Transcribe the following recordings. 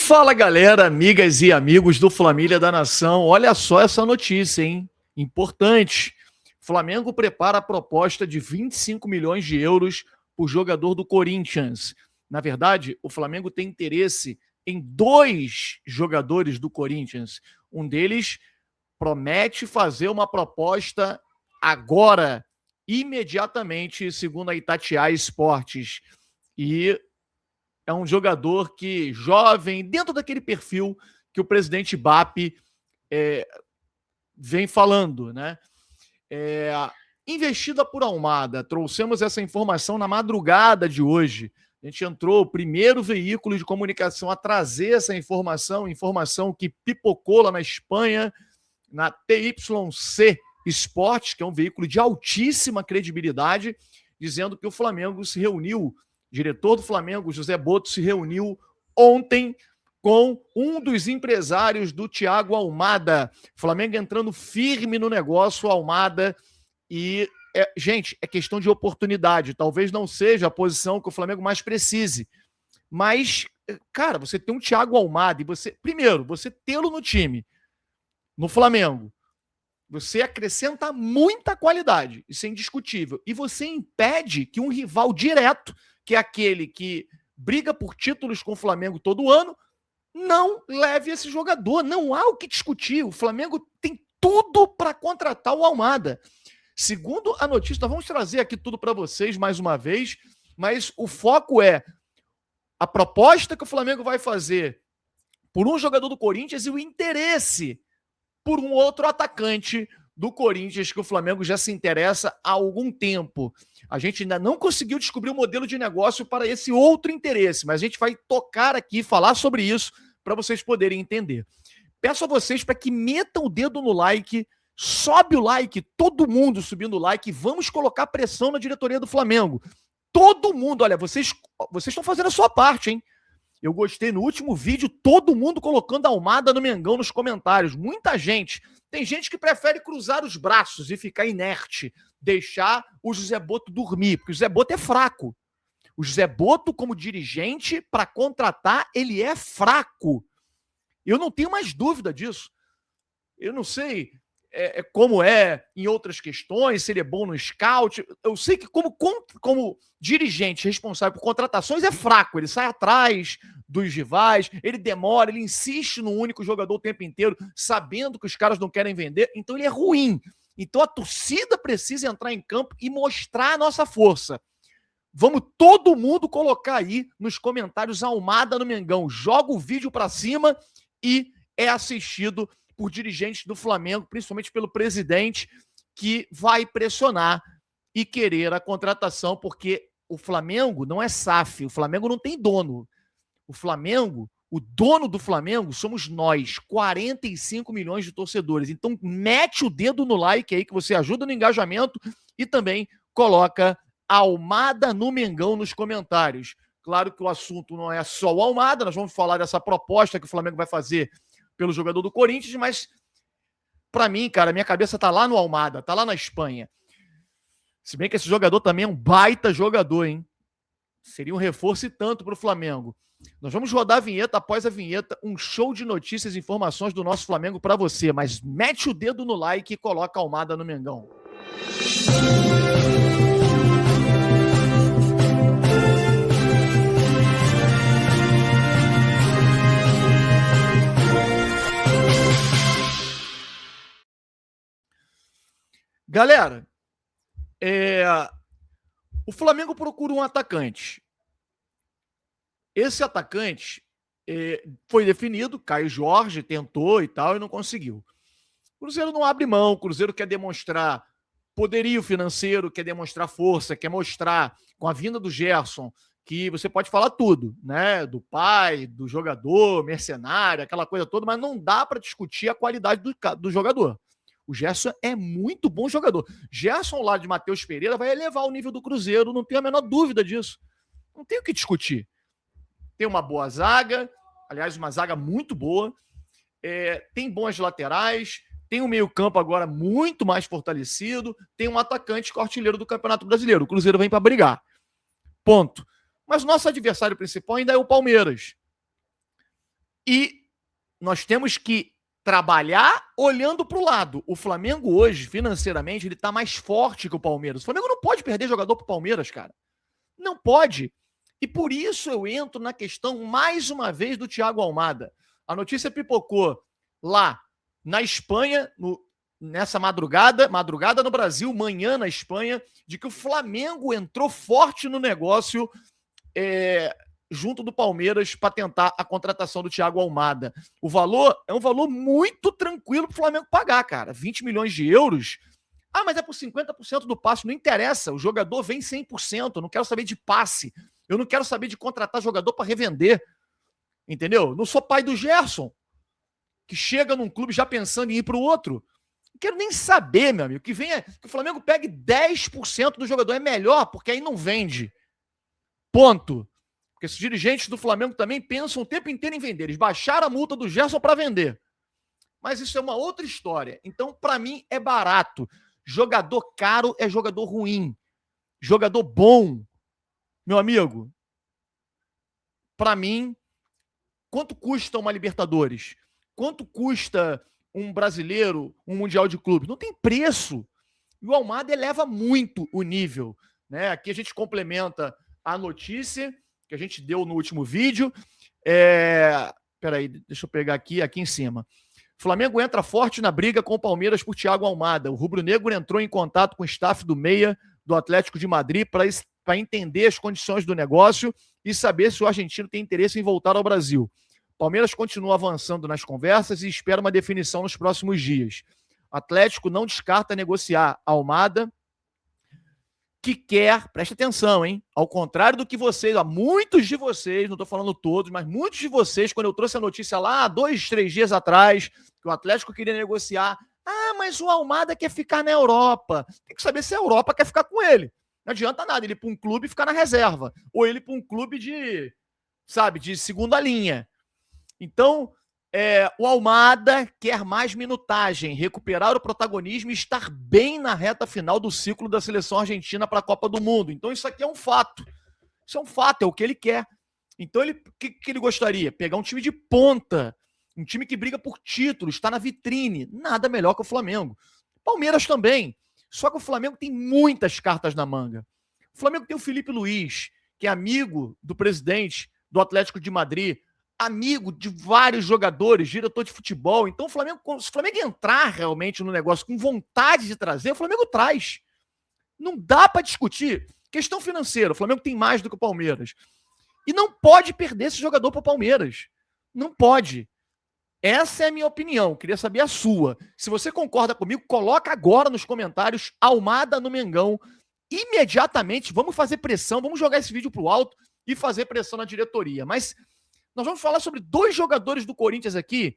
Fala galera, amigas e amigos do Família da Nação. Olha só essa notícia, hein? Importante. Flamengo prepara a proposta de 25 milhões de euros por jogador do Corinthians. Na verdade, o Flamengo tem interesse em 2 jogadores do Corinthians. Um deles promete fazer uma proposta agora, imediatamente, segundo a Itatiaia Esportes. E é um jogador que, jovem, dentro daquele perfil que o presidente BAP vem falando, né? Investida por Almada. Trouxemos essa informação na madrugada de hoje. A gente entrou, o primeiro veículo de comunicação a trazer essa informação que pipocou lá na Espanha, na TYC Esportes, que é um veículo de altíssima credibilidade, dizendo que o Flamengo se reuniu. O diretor do Flamengo, José Botto, se reuniu ontem com um dos empresários do Thiago Almada. Flamengo entrando firme no negócio, Almada. E, gente, é questão de oportunidade. Talvez não seja a posição que o Flamengo mais precise. Mas, cara, você tem um Thiago Almada e você... Primeiro, você tê-lo no time, no Flamengo, você acrescenta muita qualidade. Isso é indiscutível. E você impede que um rival direto, que é aquele que briga por títulos com o Flamengo todo ano, não leve esse jogador. Não há o que discutir. O Flamengo tem tudo para contratar o Almada. Segundo a notícia, nós vamos trazer aqui tudo para vocês mais uma vez, mas o foco é a proposta que o Flamengo vai fazer por um jogador do Corinthians e o interesse por um outro atacante do Corinthians, que o Flamengo já se interessa há algum tempo. A gente ainda não conseguiu descobrir o modelo de negócio para esse outro interesse, mas a gente vai tocar aqui, falar sobre isso, para vocês poderem entender. Peço a vocês para que metam o dedo no like, sobe o like, todo mundo subindo o like, vamos colocar pressão na diretoria do Flamengo. Todo mundo, olha, vocês estão fazendo a sua parte, hein? Eu gostei no último vídeo, todo mundo colocando a Almada no Mengão nos comentários. Muita gente. Tem gente que prefere cruzar os braços e ficar inerte, deixar o José Botto dormir, porque o José Botto é fraco. O José Botto, como dirigente, para contratar, ele é fraco. Eu não tenho mais dúvida disso. Eu não sei como é em outras questões, se ele é bom no scout. Eu sei que como dirigente responsável por contratações é fraco. Ele sai atrás dos rivais, ele demora, ele insiste no único jogador o tempo inteiro, sabendo que os caras não querem vender. Então ele é ruim. Então a torcida precisa entrar em campo e mostrar a nossa força. Vamos todo mundo colocar aí nos comentários Almada no Mengão. Joga o vídeo para cima e é assistido por dirigentes do Flamengo, principalmente pelo presidente, que vai pressionar e querer a contratação, porque o Flamengo não é SAF, o Flamengo não tem dono. O Flamengo, o dono do Flamengo somos nós, 45 milhões de torcedores. Então mete o dedo no like aí, que você ajuda no engajamento, e também coloca Almada no Mengão nos comentários. Claro que o assunto não é só o Almada, nós vamos falar dessa proposta que o Flamengo vai fazer pelo jogador do Corinthians, mas para mim, cara, minha cabeça tá lá no Almada, tá lá na Espanha. Se bem que esse jogador também é um baita jogador, hein? Seria um reforço e tanto pro Flamengo. Nós vamos rodar a vinheta, após a vinheta, um show de notícias e informações do nosso Flamengo para você, mas mete o dedo no like e coloca a Almada no Mengão. Galera, o Flamengo procura um atacante. Esse atacante foi definido, Caio Jorge tentou e tal, e não conseguiu. O Cruzeiro não abre mão, o Cruzeiro quer demonstrar poderio financeiro, quer demonstrar força, quer mostrar, com a vinda do Gerson, que você pode falar tudo, né? Do pai, do jogador, mercenário, aquela coisa toda, mas não dá para discutir a qualidade do jogador. O Gerson é muito bom jogador. Gerson, ao lado de Matheus Pereira, vai elevar o nível do Cruzeiro, não tenho a menor dúvida disso. Não tem o que discutir. Tem uma boa zaga, aliás, uma zaga muito boa, tem bons laterais, tem um meio-campo agora muito mais fortalecido, tem um atacante artilheiro do Campeonato Brasileiro. O Cruzeiro vem para brigar. Ponto. Mas o nosso adversário principal ainda é o Palmeiras. E nós temos que trabalhar olhando para o lado. O Flamengo hoje, financeiramente, ele está mais forte que o Palmeiras. O Flamengo não pode perder jogador para o Palmeiras, cara. Não pode. E por isso eu entro na questão, mais uma vez, do Thiago Almada. A notícia pipocou lá na Espanha, nessa madrugada no Brasil, manhã na Espanha, de que o Flamengo entrou forte no negócio junto do Palmeiras para tentar a contratação do Thiago Almada. O valor é um valor muito tranquilo para o Flamengo pagar, cara. 20 milhões de euros. Ah, mas é por 50% do passe. Não interessa. O jogador vem 100%. Eu não quero saber de passe. Eu não quero saber de contratar jogador para revender. Entendeu? Não sou pai do Gerson, que chega num clube já pensando em ir para o outro. Não quero nem saber, meu amigo. Que o Flamengo pegue 10% do jogador. É melhor, porque aí não vende. Ponto. Porque esses dirigentes do Flamengo também pensam o tempo inteiro em vender. Eles baixaram a multa do Gerson para vender. Mas isso é uma outra história. Então, para mim, é barato. Jogador caro é jogador ruim. Jogador bom, meu amigo, para mim, quanto custa uma Libertadores? Quanto custa um brasileiro, um Mundial de Clubes? Não tem preço. E o Almada eleva muito o nível. Né? Aqui a gente complementa a notícia que a gente deu no último vídeo. Peraí, deixa eu pegar aqui em cima. Flamengo entra forte na briga com o Palmeiras por Thiago Almada. O rubro-negro entrou em contato com o staff do meia do Atlético de Madrid para entender as condições do negócio e saber se o argentino tem interesse em voltar ao Brasil. Palmeiras continua avançando nas conversas e espera uma definição nos próximos dias. Atlético não descarta negociar Almada, que quer, preste atenção, hein? Ao contrário do que vocês, muitos de vocês, não estou falando todos, mas muitos de vocês, quando eu trouxe a notícia lá 2, 3 dias atrás, que o Atlético queria negociar, mas o Almada quer ficar na Europa. Tem que saber se a Europa quer ficar com ele. Não adianta nada ele ir para um clube e ficar na reserva, ou ele para um clube de segunda linha. Então, o Almada quer mais minutagem, recuperar o protagonismo e estar bem na reta final do ciclo da seleção argentina para a Copa do Mundo. Então, isso aqui é um fato. Isso é um fato, é o que ele quer. Então, o que ele gostaria? Pegar um time de ponta, um time que briga por títulos, está na vitrine. Nada melhor que o Flamengo. Palmeiras também. Só que o Flamengo tem muitas cartas na manga. O Flamengo tem o Felipe Luiz, que é amigo do presidente do Atlético de Madrid, amigo de vários jogadores, diretor de futebol. Então, se o Flamengo entrar realmente no negócio com vontade de trazer, o Flamengo traz. Não dá para discutir. Questão financeira, o Flamengo tem mais do que o Palmeiras. E não pode perder esse jogador para o Palmeiras. Não pode. Essa é a minha opinião. Queria saber a sua. Se você concorda comigo, coloca agora nos comentários Almada no Mengão. Imediatamente, vamos fazer pressão, vamos jogar esse vídeo pro alto e fazer pressão na diretoria. Mas nós vamos falar sobre 2 jogadores do Corinthians aqui,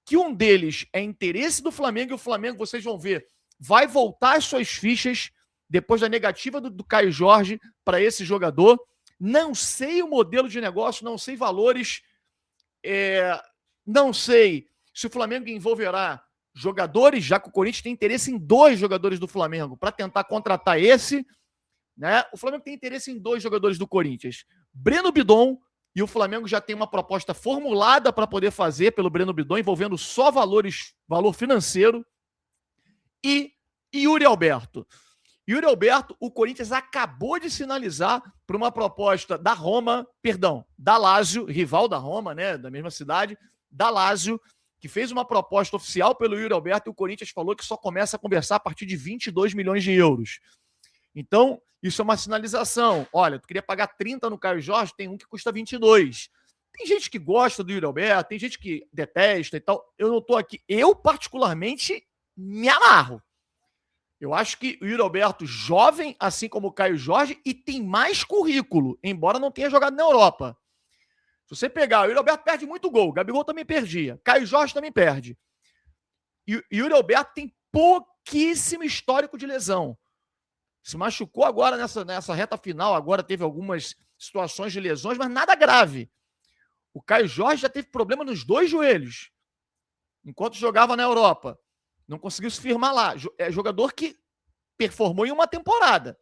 que um deles é interesse do Flamengo, e o Flamengo, vocês vão ver, vai voltar as suas fichas depois da negativa do Caio Jorge para esse jogador. Não sei o modelo de negócio, não sei valores, não sei se o Flamengo envolverá jogadores, já que o Corinthians tem interesse em 2 jogadores do Flamengo para tentar contratar esse. Né? O Flamengo tem interesse em 2 jogadores do Corinthians. Breno Bidon, e o Flamengo já tem uma proposta formulada para poder fazer pelo Breno Bidon, envolvendo só valor financeiro, e Yuri Alberto. Yuri Alberto, o Corinthians acabou de sinalizar para uma proposta da Lazio, rival da Roma, né, da mesma cidade, da Lazio, que fez uma proposta oficial pelo Yuri Alberto, e o Corinthians falou que só começa a conversar a partir de 22 milhões de euros. Então, isso é uma sinalização. Olha, tu queria pagar 30 no Caio Jorge, tem um que custa 22. Tem gente que gosta do Yuri Alberto, tem gente que detesta e tal. Eu não tô aqui. Eu, particularmente, me amarro. Eu acho que o Yuri Alberto, jovem, assim como o Caio Jorge, e tem mais currículo, embora não tenha jogado na Europa. Se você pegar, o Yuri Alberto perde muito gol, o Gabigol também perdia, Caio Jorge também perde. E o Yuri Alberto tem pouquíssimo histórico de lesão. Se machucou agora nessa reta final, agora teve algumas situações de lesões, mas nada grave. O Caio Jorge já teve problema nos 2 joelhos, enquanto jogava na Europa. Não conseguiu se firmar lá. É jogador que performou em uma temporada.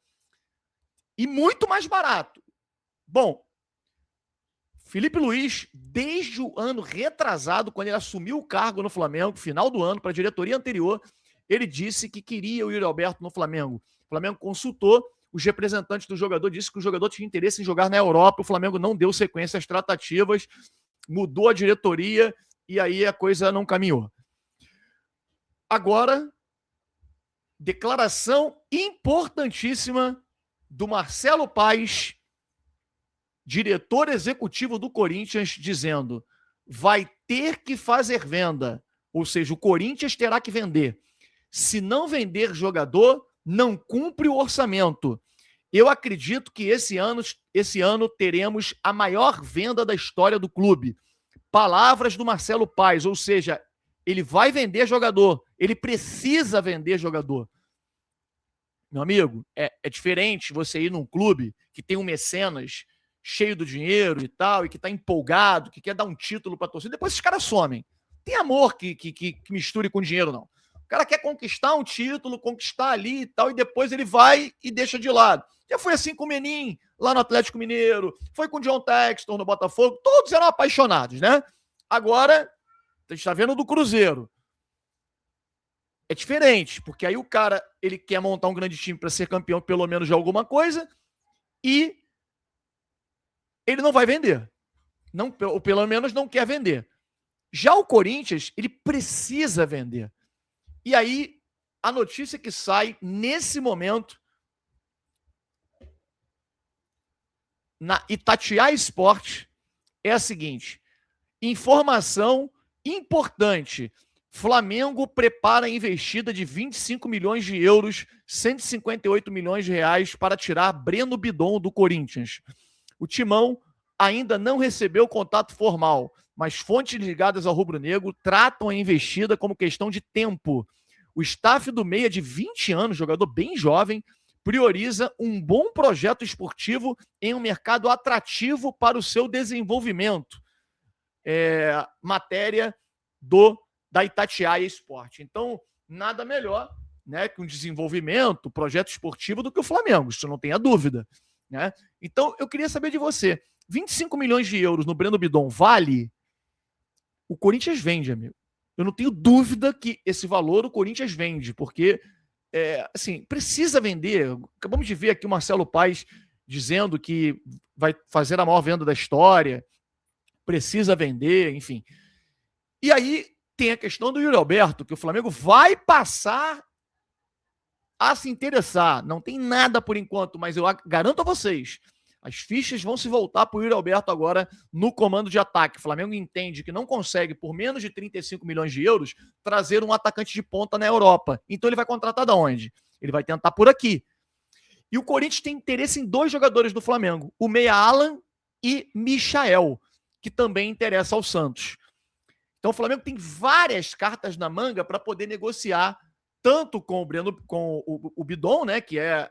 E muito mais barato. Bom, Felipe Luiz, desde o ano retrasado, quando ele assumiu o cargo no Flamengo, final do ano, para a diretoria anterior, ele disse que queria o Yuri Alberto no Flamengo. O Flamengo consultou, os representantes do jogador disseram que o jogador tinha interesse em jogar na Europa, o Flamengo não deu sequência às tratativas, mudou a diretoria e aí a coisa não caminhou. Agora, declaração importantíssima do Marcelo Paes, diretor executivo do Corinthians, dizendo: vai ter que fazer venda, ou seja, o Corinthians terá que vender. Se não vender jogador, não cumpre o orçamento. Eu acredito que esse ano teremos a maior venda da história do clube. Palavras do Marcelo Paes, ou seja, ele vai vender jogador, ele precisa vender jogador. Meu amigo, é diferente você ir num clube que tem um mecenas cheio do dinheiro e tal, e que tá empolgado, que quer dar um título pra torcida, depois esses caras somem. Tem amor que misture com dinheiro, não. O cara quer conquistar um título, conquistar ali e tal, e depois ele vai e deixa de lado. Já foi assim com o Menin, lá no Atlético Mineiro, foi com o John Textor no Botafogo, todos eram apaixonados, né? Agora, a gente tá vendo do Cruzeiro. É diferente, porque aí o cara, ele quer montar um grande time para ser campeão pelo menos de alguma coisa e ele não vai vender. Não, ou pelo menos não quer vender. Já o Corinthians, ele precisa vender. E aí, a notícia que sai nesse momento na Itatiaia Sport é a seguinte: informação importante. Flamengo prepara a investida de 25 milhões de euros, 158 milhões de reais para tirar Breno Bidon do Corinthians. O Timão ainda não recebeu contato formal, mas fontes ligadas ao rubro-negro tratam a investida como questão de tempo. O staff do meia de 20 anos, jogador bem jovem, prioriza um bom projeto esportivo em um mercado atrativo para o seu desenvolvimento. Matéria da Itatiaia Sport. Então, nada melhor, né, que um desenvolvimento, projeto esportivo do que o Flamengo, isso não tenha dúvida, né? Então, eu queria saber de você, 25 milhões de euros no Breno Bidon vale? O Corinthians vende, amigo. Eu não tenho dúvida que esse valor o Corinthians vende, porque, assim, precisa vender. Acabamos de ver aqui o Marcelo Paes dizendo que vai fazer a maior venda da história, precisa vender, enfim. E aí, tem a questão do Yuri Alberto, que o Flamengo vai passar a se interessar. Não tem nada por enquanto, mas eu garanto a vocês, as fichas vão se voltar para o Yuri Alberto agora no comando de ataque. O Flamengo entende que não consegue, por menos de 35 milhões de euros, trazer um atacante de ponta na Europa. Então ele vai contratar de onde? Ele vai tentar por aqui. E o Corinthians tem interesse em 2 jogadores do Flamengo, o meia Alan e Michael, que também interessa ao Santos. Então o Flamengo tem várias cartas na manga para poder negociar, tanto com o Bidon, né, que é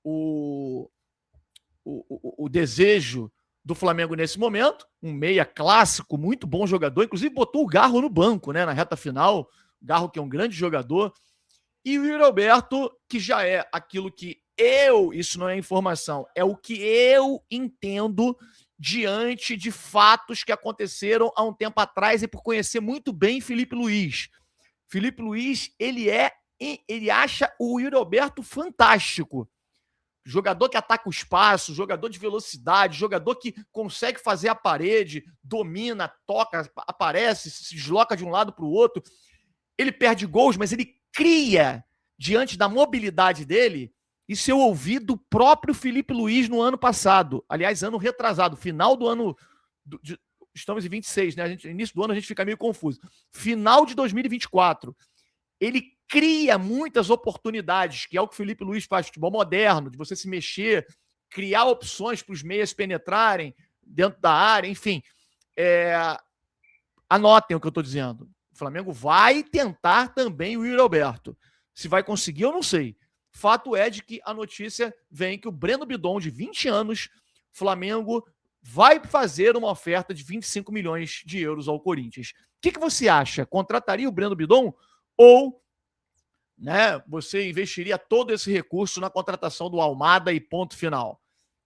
o desejo do Flamengo nesse momento, um meia clássico, muito bom jogador, inclusive botou o Garro no banco, né, na reta final, o Garro que é um grande jogador, e o Yuri Alberto, que já é aquilo que isso não é informação, é o que eu entendo diante de fatos que aconteceram há um tempo atrás e por conhecer muito bem Felipe Luiz. Felipe Luiz, ele acha o Yuri Alberto fantástico. Jogador que ataca o espaço, jogador de velocidade, jogador que consegue fazer a parede, domina, toca, aparece, se desloca de um lado para o outro. Ele perde gols, mas ele cria, diante da mobilidade dele. Isso eu ouvi do próprio Felipe Luiz no ano passado. Aliás, ano retrasado, final do ano... estamos em 26, né? Início do ano a gente fica meio confuso. Final de 2024. Ele cria muitas oportunidades, que é o que o Felipe Luiz faz, futebol moderno, de você se mexer, criar opções para os meias penetrarem dentro da área, enfim. Anotem o que eu estou dizendo. O Flamengo vai tentar também o Yuri Alberto. Se vai conseguir, eu não sei. Fato é de que a notícia vem que o Breno Bidon, de 20 anos, Flamengo vai fazer uma oferta de 25 milhões de euros ao Corinthians. O que você acha? Contrataria o Breno Bidon ou, né, você investiria todo esse recurso na contratação do Almada e ponto final?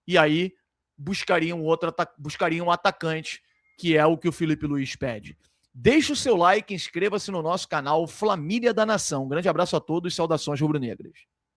E aí buscariam um atacante, que é o que o Felipe Luiz pede. Deixe o seu like, inscreva-se no nosso canal Família da Nação. Um grande abraço a todos e saudações rubro-negras.